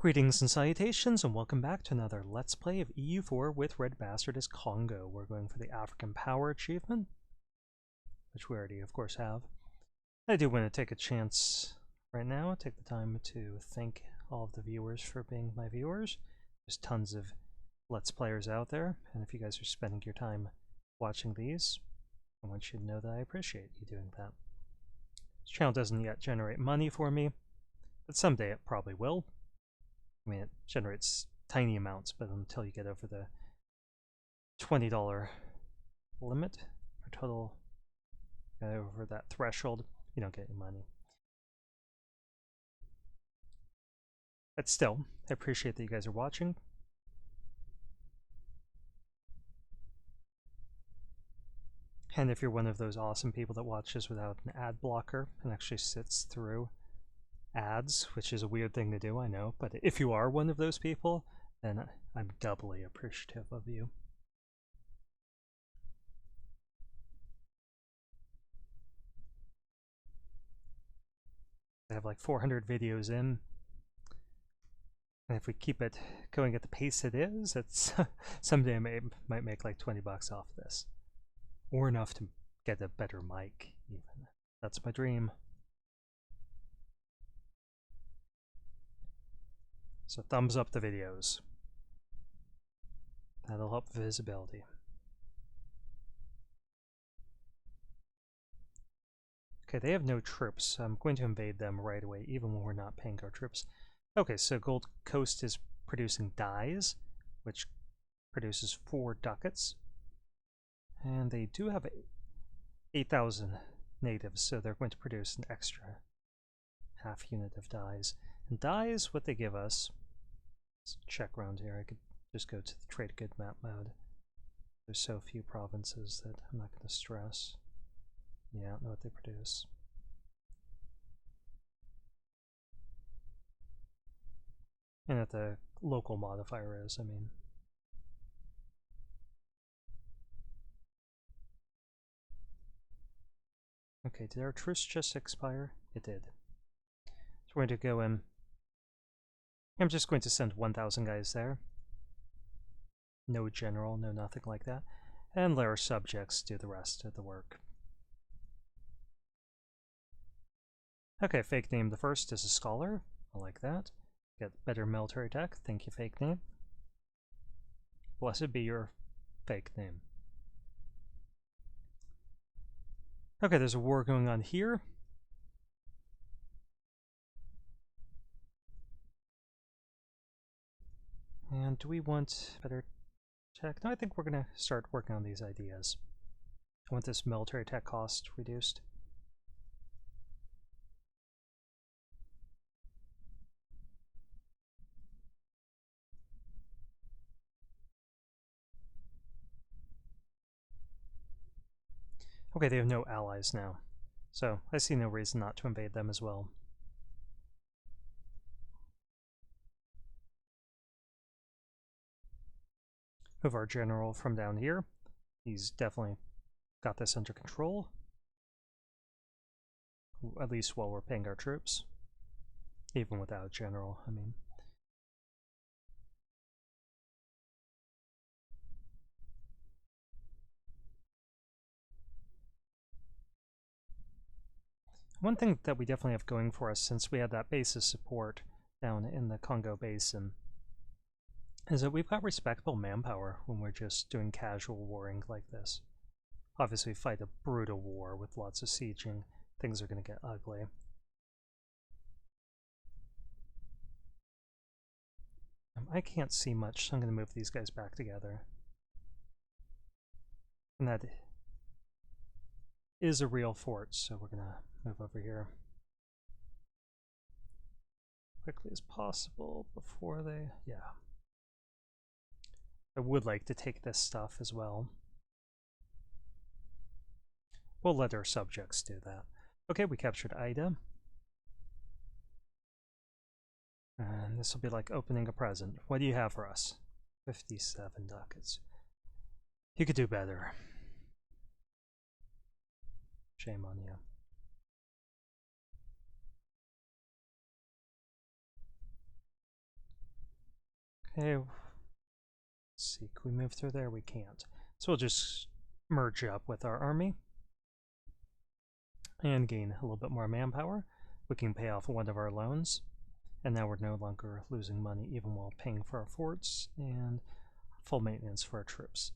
Greetings and salutations, and welcome back to another Let's Play of EU4 with RedBstrd as Kongo. We're going for the African Power Achievement, which we already, of course, have. I do want to take a chance right now, take the time to thank all of the viewers for being my viewers. There's tons of Let's Players out there, and if you guys are spending your time watching these, I want you to know that I appreciate you doing that. This channel doesn't yet generate money for me, but someday it probably will. I mean, it generates tiny amounts, but until you get over the $20 limit for total, over that threshold, you don't get any money. But still, I appreciate that you guys are watching. And if you're one of those awesome people that watches without an ad blocker and actually sits through ads, which is a weird thing to do, I know, but if you are one of those people, then I'm doubly appreciative of you. I have like 400 videos in, and if we keep it going at the pace it is, it's someday I might make like 20 bucks off this, or enough to get a better mic even. That's my dream. So thumbs up the videos. That'll help visibility. Okay, they have no troops, so I'm going to invade them right away, even when we're not paying our troops. Okay, so Gold Coast is producing dyes, which produces 4 ducats. And they do have 8,000 natives, so they're going to produce an extra half unit of dyes. And dyes, what they give us, let's check around here. I could just go to the trade good map mode. There's so few provinces that I'm not going to stress. Yeah, I don't know what they produce. And what the local modifier is, I mean. Okay, did our truce just expire? It did. So we're going to go in. I'm just going to send 1,000 guys there. No general, no nothing like that. And let our subjects do the rest of the work. Okay, fake name the first is a scholar. I like that. Get better military tech. Thank you, fake name. Blessed be your fake name. Okay, there's a war going on here. And do we want better tech? No, I think we're going to start working on these ideas. I want this military tech cost reduced. Okay, they have no allies now, so I see no reason not to invade them as well. Move our general from down here. He's definitely got this under control, at least while we're paying our troops, even without a general, I mean. One thing that we definitely have going for us, since we had that base of support down in the Kongo Basin, is that we've got respectable manpower when we're just doing casual warring like this. Obviously, fight a brutal war with lots of sieging, things are going to get ugly. I can't see much, so I'm going to move these guys back together. And that is a real fort, so we're going to move over here quickly as possible before they, yeah. I would like to take this stuff as well. We'll let our subjects do that. Okay, we captured Ida. And this will be like opening a present. What do you have for us? 57 ducats. You could do better. Shame on you. Okay, let's see, can we move through there? We can't. So we'll just merge up with our army and gain a little bit more manpower. We can pay off one of our loans, and now we're no longer losing money even while paying for our forts and full maintenance for our troops.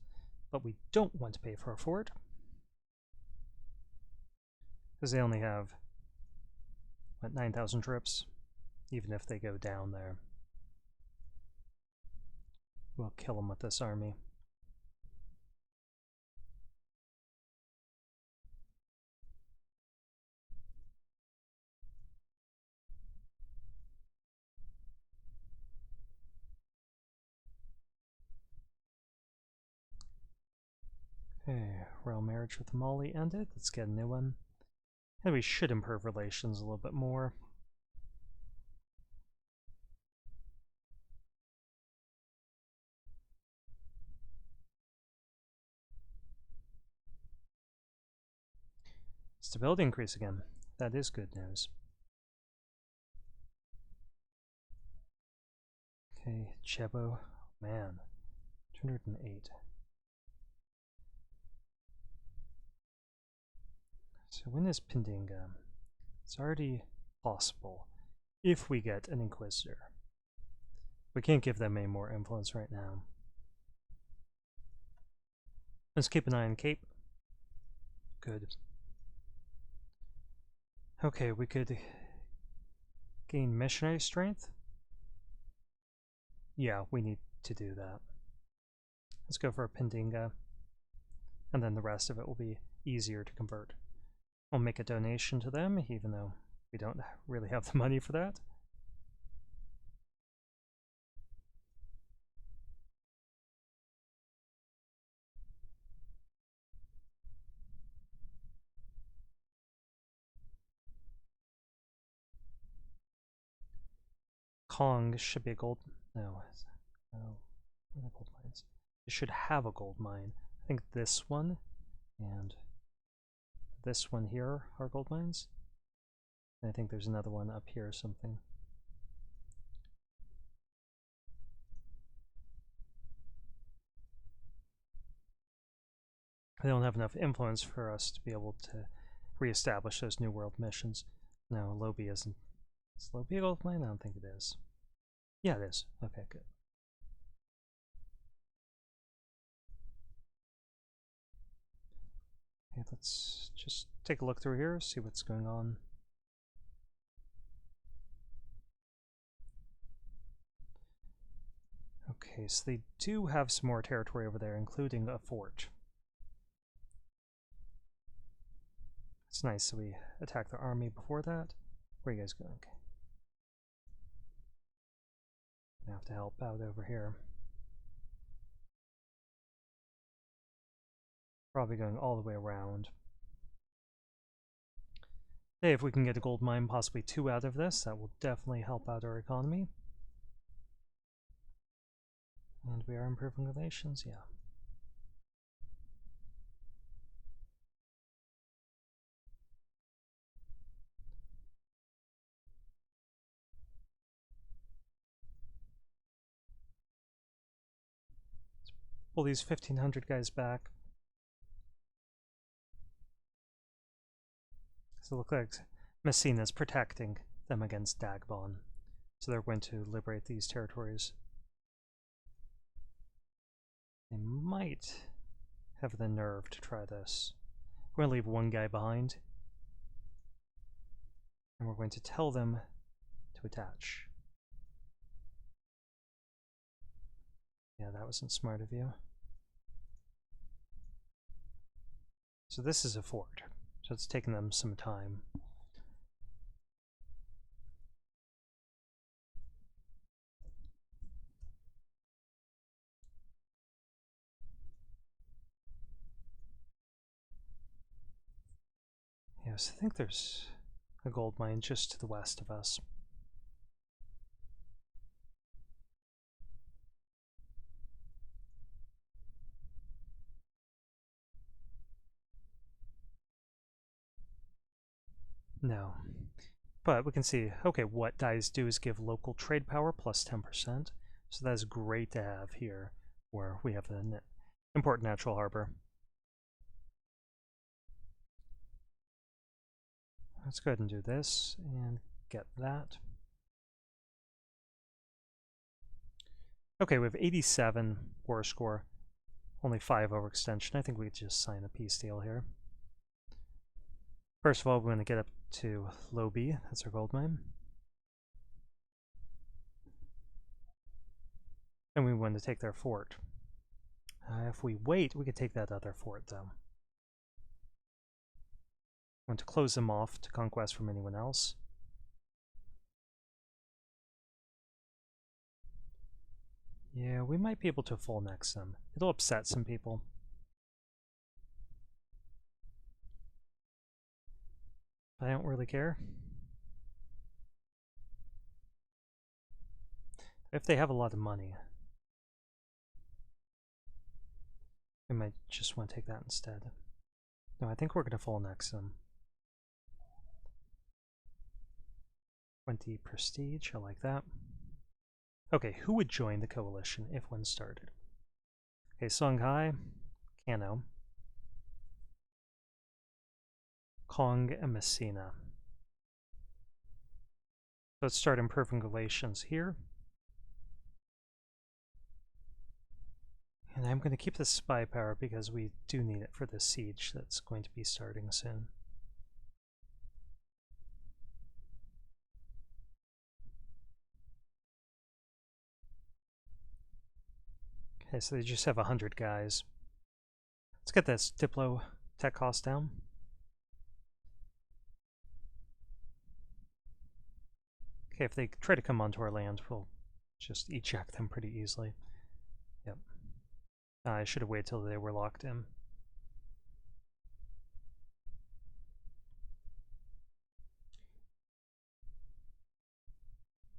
But we don't want to pay for a fort because they only have, what, 9,000 troops. Even if they go down there, we'll kill them with this army. Okay, royal marriage with Mali ended. Let's get a new one. And we should improve relations a little bit more. Stability increase again. That is good news. Okay, Chebo. Man, 208. So when is Pindinga? It's already possible if we get an Inquisitor. We can't give them any more influence right now. Let's keep an eye on Cape. Good. Okay, we could gain missionary strength. Yeah, we need to do that. Let's go for a Pindinga, and then the rest of it will be easier to convert. We'll make a donation to them, even though we don't really have the money for that. Kong should be a gold... No. No. Where are the gold mines? It should have a gold mine. I think this one and this one here are gold mines. And I think there's another one up here or something. They don't have enough influence for us to be able to reestablish those New World missions. No, Lobi isn't. Is Lobi a gold mine? I don't think it is. Yeah, it is. Okay, good. Okay, let's just take a look through here, see what's going on. Okay, so they do have some more territory over there, including a fort. It's nice, so we attack their army before that. Where are you guys going? Gonna have to help out over here. Probably going all the way around. Hey, if we can get a gold mine, possibly 2 out of this, that will definitely help out our economy. And we are improving relations, yeah. Let's pull these 1,500 guys back. So it looks like Messina's protecting them against Dagbon. So they're going to liberate these territories. They might have the nerve to try this. We're going to leave one guy behind. And we're going to tell them to attach. Yeah, that wasn't smart of you. So this is a fort. So it's taken them some time. Yes, I think there's a gold mine just to the west of us. No. But we can see, okay, what dies do is give local trade power plus 10%. So that's great to have here, where we have an important natural harbor. Let's go ahead and do this and get that. Okay, we have 87 war score, only 5 overextension. I think we could just sign a peace deal here. First of all, we're going to get up to Lobi, that's our gold mine. And we want to take their fort. If we wait, we could take that other fort, though. I want to close them off to conquest from anyone else. Yeah, we might be able to full next them. It'll upset some people. I don't really care. If they have a lot of money, we might just want to take that instead. No, I think we're going to full next them. 20 prestige, I like that. Okay, who would join the coalition if one started? Okay, Songhai, Kano, Kong, and Messina. Let's start improving relations here. And I'm going to keep this spy power because we do need it for the siege that's going to be starting soon. Okay, so they just have 100 guys. Let's get this Diplo tech cost down. Okay, if they try to come onto our land, we'll just eject them pretty easily. Yep. I should have waited till they were locked in.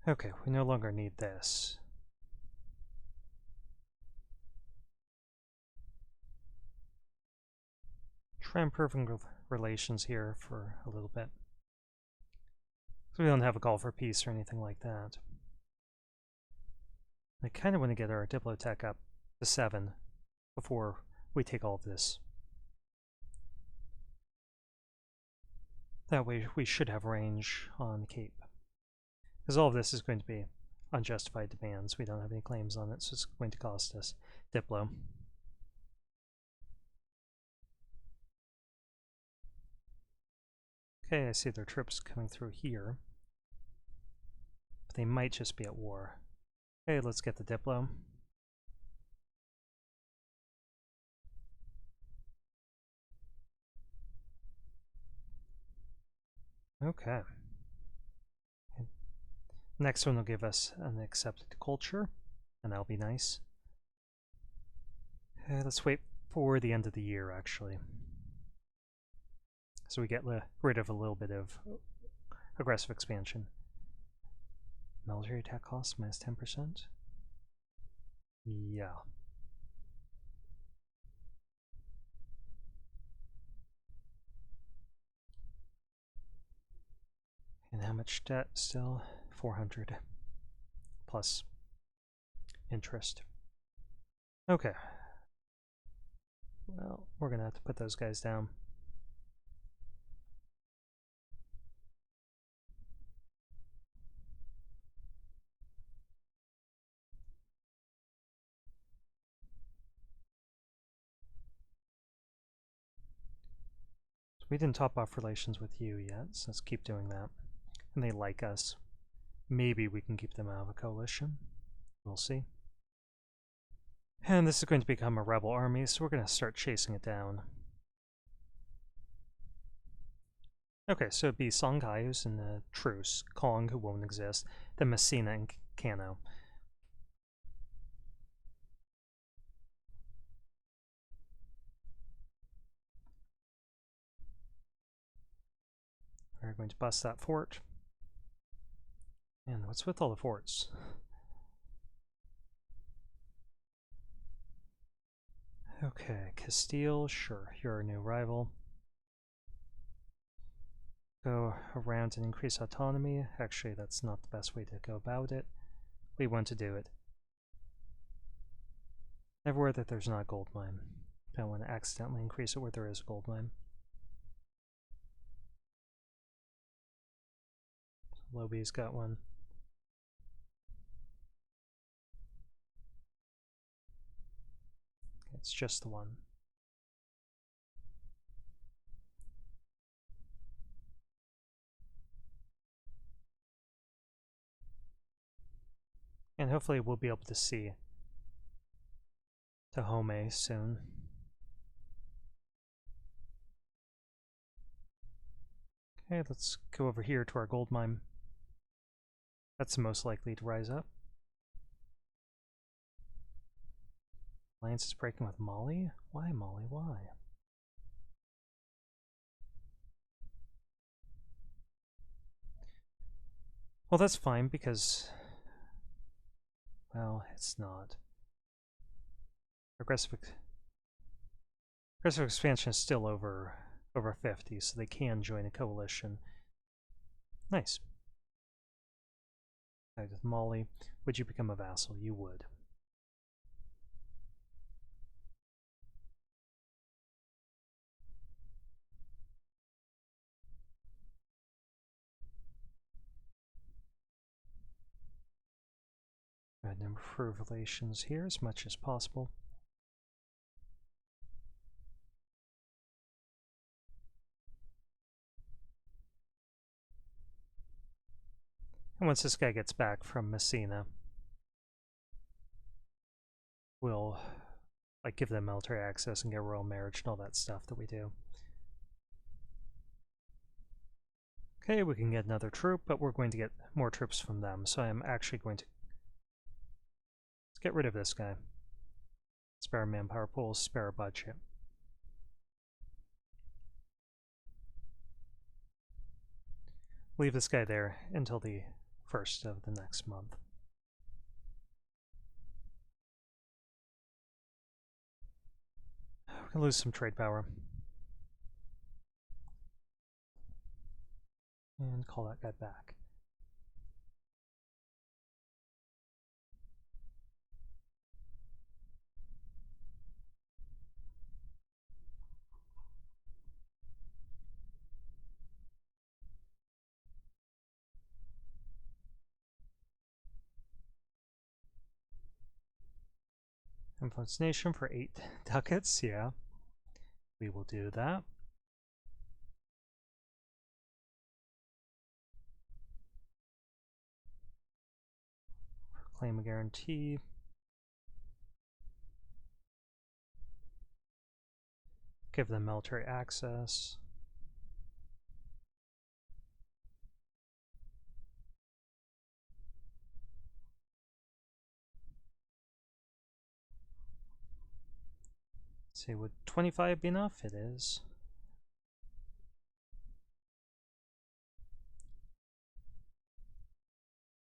Okay, we no longer need this. Try improving relations here for a little bit. So we don't have a call for peace or anything like that. I kind of want to get our Diplotech up to 7 before we take all of this. That way we should have range on Cape. Because all of this is going to be unjustified demands. We don't have any claims on it, so it's going to cost us Diplo. Okay, I see their troops coming through here. But they might just be at war. Okay, let's get the Diplo. Okay. Next one will give us an accepted culture, and that'll be nice. Let's wait for the end of the year, actually. So we get rid of a little bit of aggressive expansion. Military attack cost minus 10%? Yeah. And how much debt still? 400 plus interest. Okay. Well, we're gonna have to put those guys down. So we didn't top off relations with you yet, so let's keep doing that. And they like us. Maybe we can keep them out of a coalition. We'll see. And this is going to become a rebel army, so we're going to start chasing it down. Okay, so it'd be Songhai, who's in the truce, Kong, who won't exist, then Messina and Kano. We're going to bust that fort. And what's with all the forts? Okay, Castile, sure, you're our new rival. Go around and increase autonomy. Actually, that's not the best way to go about it. We want to do it Everywhere that there's not a gold mine. I don't want to accidentally increase it where there is a gold mine. Lobby's got one. It's just the one. And hopefully we'll be able to see Tahome soon. Okay, let's go over here to our gold mine. That's the most likely to rise up. Alliance is breaking with Mali? Why, Mali? Why? Well, that's fine because... well, it's not. Aggressive expansion is still over 50, so they can join a coalition. Nice. With Mali, would you become a vassal? You would. Go ahead and improve relations here as much as possible. And once this guy gets back from Messina, we'll like give them military access and get royal marriage and all that stuff that we do. Okay, we can get another troop, but we're going to get more troops from them, so I'm actually going to let's get rid of this guy. Spare manpower pool, spare budget. Leave this guy there until the 1st of the next month. We're gonna lose some trade power. And call that guy back. Influence nation for 8 ducats, yeah. We will do that. Claim a guarantee. Give them military access. Let's see, would 25 be enough? It is.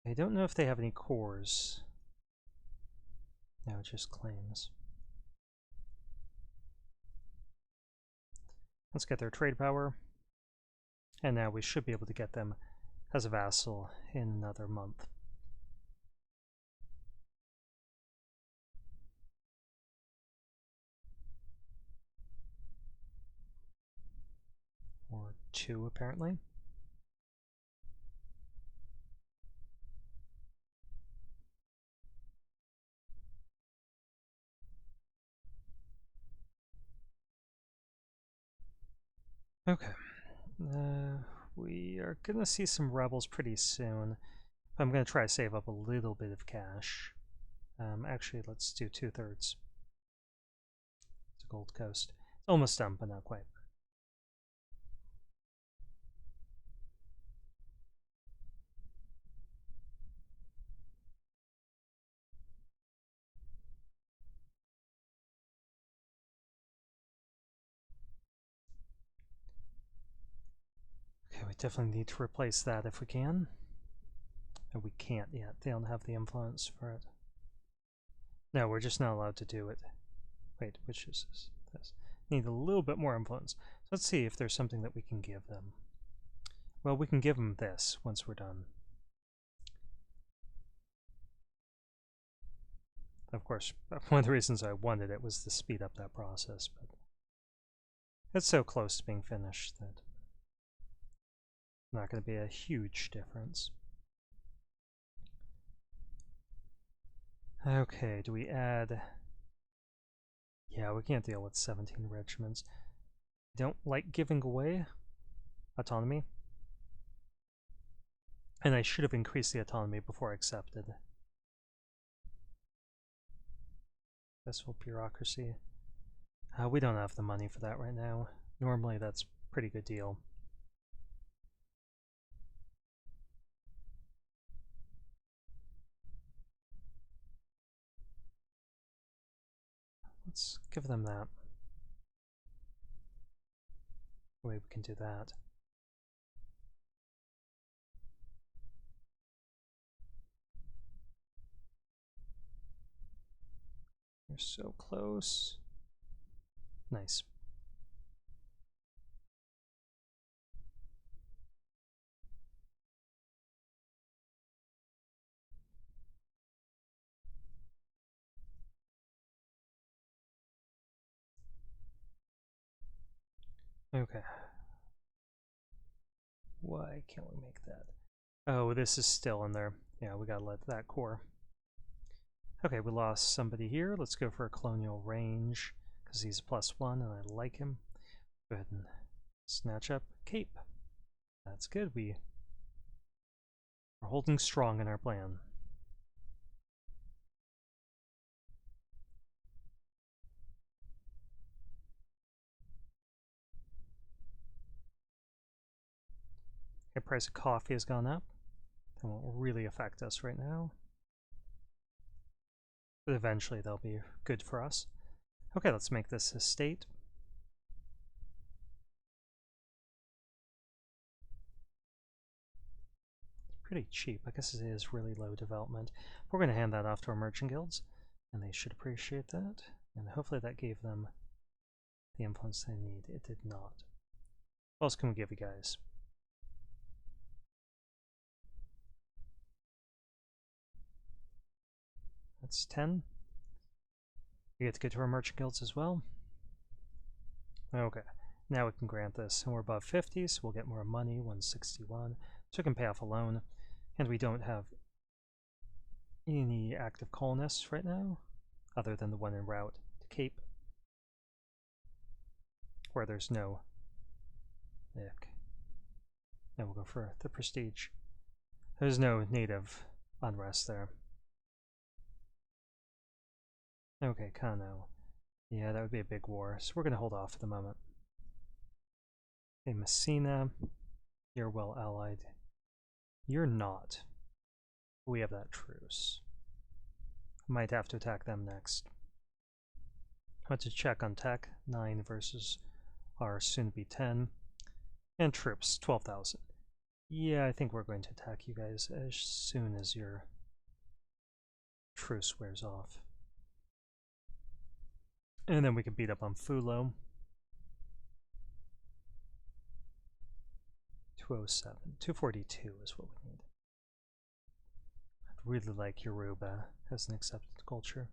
I don't know if they have any cores. No, just claims. Let's get their trade power. And now we should be able to get them as a vassal in another month. Or 2, apparently. Okay. We are going to see some rebels pretty soon. I'm going to try to save up a little bit of cash. Actually, let's do 2/3. It's a Gold Coast. It's almost done, but not quite. Okay, we definitely need to replace that if we can. And we can't yet. They don't have the influence for it. No, we're just not allowed to do it. Wait, which is this? This. Need a little bit more influence. So let's see if there's something that we can give them. Well, we can give them this once we're done. Of course, one of the reasons I wanted it was to speed up that process, but it's so close to being finished that not going to be a huge difference. Okay, do we add... Yeah, we can't deal with 17 regiments. I don't like giving away autonomy. And I should have increased the autonomy before I accepted. Successful bureaucracy. We don't have the money for that right now. Normally that's a pretty good deal. Let's give them that. The way we can do that. We're so close. Nice. Okay. Why can't we make that? Oh, this is still in there. Yeah, we gotta let that core. Okay, we lost somebody here. Let's go for a colonial range, because he's +1 and I like him. Go ahead and snatch up Cape. That's good. We are holding strong in our plan. The price of coffee has gone up. That won't really affect us right now. But eventually they'll be good for us. Okay, let's make this a state. It's pretty cheap. I guess it is really low development. We're going to hand that off to our merchant guilds, and they should appreciate that. And hopefully that gave them the influence they need. It did not. What else can we give you guys? That's 10. We get to go to our merchant guilds as well. Okay, now we can grant this, and we're above 50, so we'll get more money, 161. So we can pay off a loan, and we don't have any active colonists right now, other than the one en route to Cape, where there's no ick. Now we'll go for the prestige. There's no native unrest there. Okay, Kano. Yeah, that would be a big war, so we're going to hold off at the moment. Hey, Messina, you're well allied. You're not. We have that truce. Might have to attack them next. I want to check on tech. 9 versus our soon-to-be 10. And troops, 12,000. Yeah, I think we're going to attack you guys as soon as your truce wears off. And then we can beat up on Fulo. 207. 242 is what we need. I'd really like Yoruba as an accepted culture.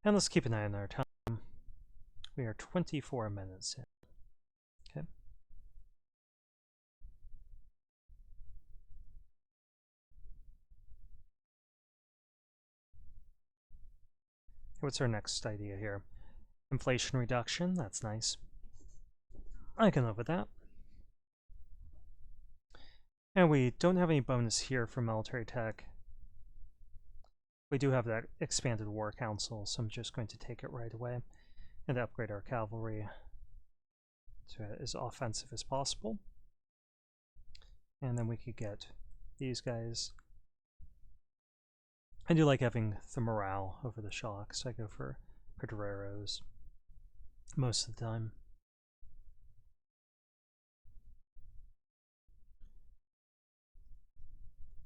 And let's keep an eye on our time. We are 24 minutes in. Okay. What's our next idea here? Inflation reduction, that's nice. I can live with that. And we don't have any bonus here for military tech. We do have that expanded war council, so I'm just going to take it right away and upgrade our cavalry to as offensive as possible. And then we could get these guys. I do like having the morale over the shock, so I go for Pedreros most of the time.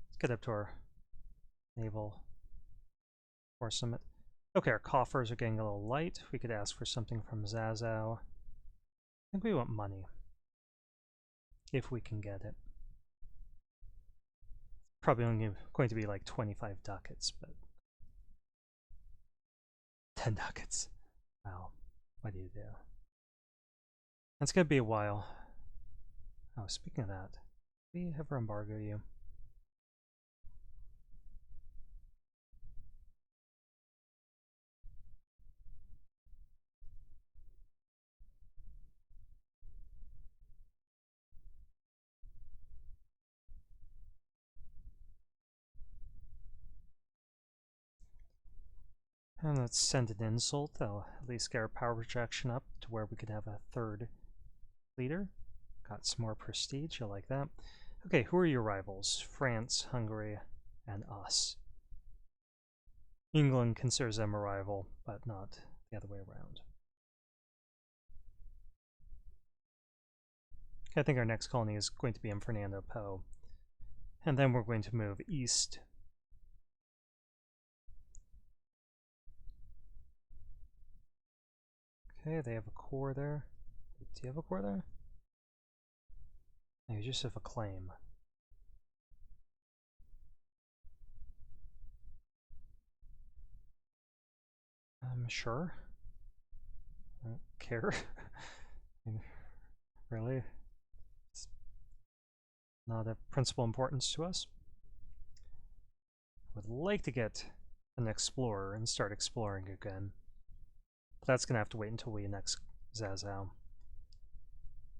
Let's get up to our naval war summit. Okay, our coffers are getting a little light. We could ask for something from Zazao. I think we want money, if we can get it. Probably only going to be like 25 ducats, but 10 ducats. Wow. What do you do? It's gonna be a while. Oh, speaking of that, we ever embargo you? And let's send an insult. That'll at least get our power projection up to where we could have a third leader. Got some more prestige, I like that. Okay, who are your rivals? France, Hungary, and us. England considers them a rival, but not the other way around. I think our next colony is going to be in Fernando Po. And then we're going to move east. Okay, they have a core there. Do you have a core there? No, you just have a claim. I'm sure. I don't care. I mean, really? It's not of principal importance to us. Would like to get an explorer and start exploring again. But that's gonna have to wait until we next Zazao.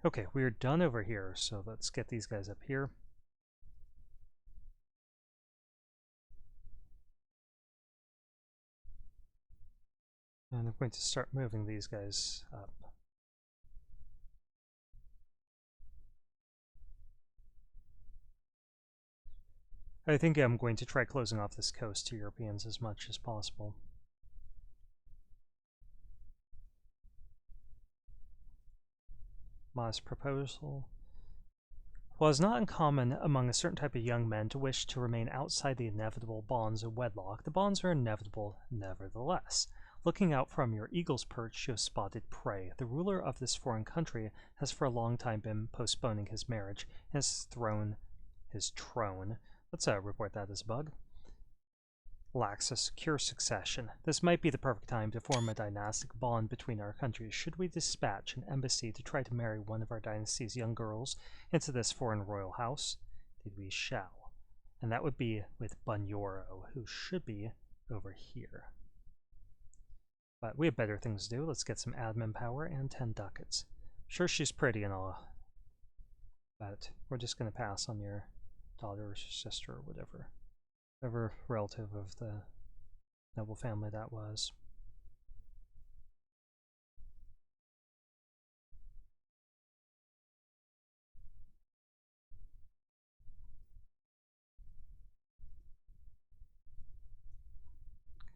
Okay, we're done over here, so let's get these guys up here. And I'm going to start moving these guys up. I think I'm going to try closing off this coast to Europeans as much as possible. Modest proposal. Well, it's not uncommon among a certain type of young men to wish to remain outside the inevitable bonds of wedlock. The bonds are inevitable nevertheless. Looking out from your eagle's perch, you have spotted prey. The ruler of this foreign country has for a long time been postponing his marriage and has thrown his throne. Let's report that as a bug. Lacks a secure succession. This might be the perfect time to form a dynastic bond between our countries. Should we dispatch an embassy to try to marry one of our dynasty's young girls into this foreign royal house? Indeed we shall. And that would be with Bunyoro, who should be over here. But we have better things to do. Let's get some admin power and 10 ducats. Sure, she's pretty and all, but we're just going to pass on your daughter or sister or whatever relative of the noble family that was.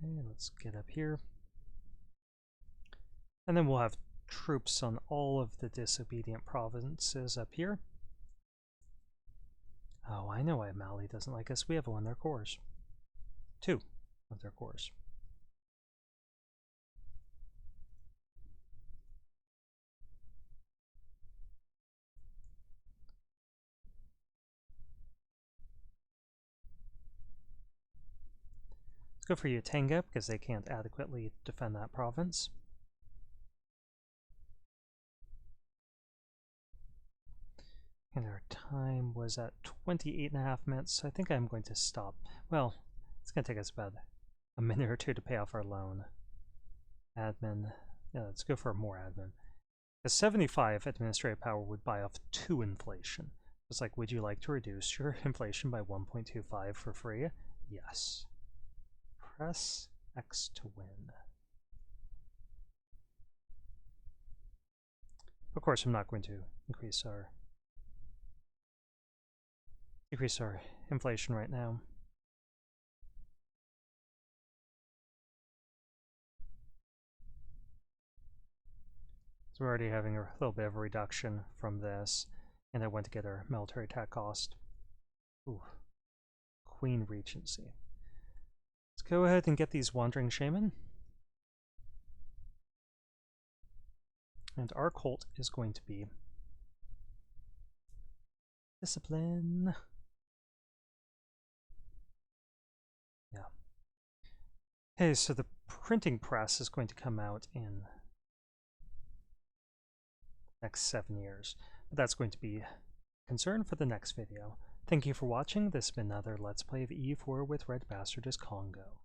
Okay, let's get up here. And then we'll have troops on all of the disobedient provinces up here. Oh, I know why Mali doesn't like us. We have one of their cores. 2 of their cores. Let's go for Utanga because they can't adequately defend that province. And our time was at 28.5 minutes, so I think I'm going to stop. Well, it's going to take us about a minute or two to pay off our loan. Admin. Yeah, let's go for more admin. A 75 administrative power would buy off 2 inflation. It's like, would you like to reduce your inflation by 1.25 for free? Yes. Press X to win. Of course, I'm not going to decrease our inflation right now. So we're already having a little bit of a reduction from this, and I went to get our military attack cost. Ooh, Queen Regency. Let's go ahead and get these Wandering Shaman. And our cult is going to be Discipline. Yeah. Okay, so the printing press is going to come out in the next 7 years, but that's going to be a concern for the next video. Thank you for watching. This has been another Let's Play of EU4 with RedBstrd as Kongo.